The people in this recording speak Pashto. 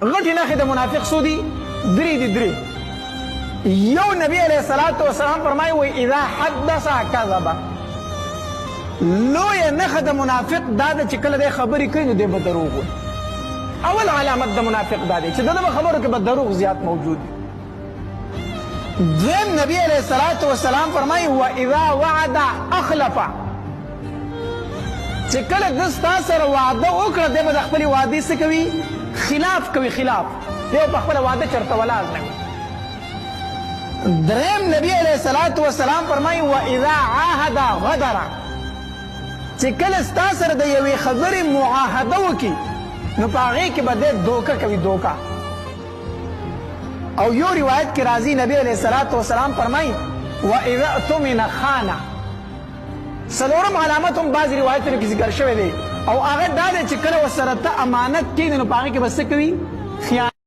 غټې نښې د منافق څو دي؟ درې دي درې. یو نبی علیه الصلاة والسلام فرمایي و اذا حدث کذب. لویه نښه د منافق دا ده چې کله دی خبرې کوي نو دی به دروغ وایي. اول علامت د منافق دا دی چې د ده په خبرو کې به دروغ زیات موجود وي. دویم نبی علیه الصلاة والسلام فرمایي و اذا وعد اخلف. چې کله ده ستا سره وعده وکړه دی به د خپلې وعدې څه کوي؟ خلاف کوي. خلاف دی په خپله وعده چېرته ولاړ نه وي. دریم نبی علیه الصلاة والسلام فرمایي و اذا عاهد غدر. چې کله ستا سره د یوې خبرې معاهده وکړي نو په هغې کې به دی دوکه کوي. دوکه. او یو روایت کې راځي نبی علیه الصلاة والسلام فرمایي و اذا اؤتمن خانه. څلورم علامت هم بعضې روایتونو کې ذکر شوی دی او هغه دا دی چې کله ورسره ته امانت کښېږدې نو په هغې کې به څه کوي؟ خیانت.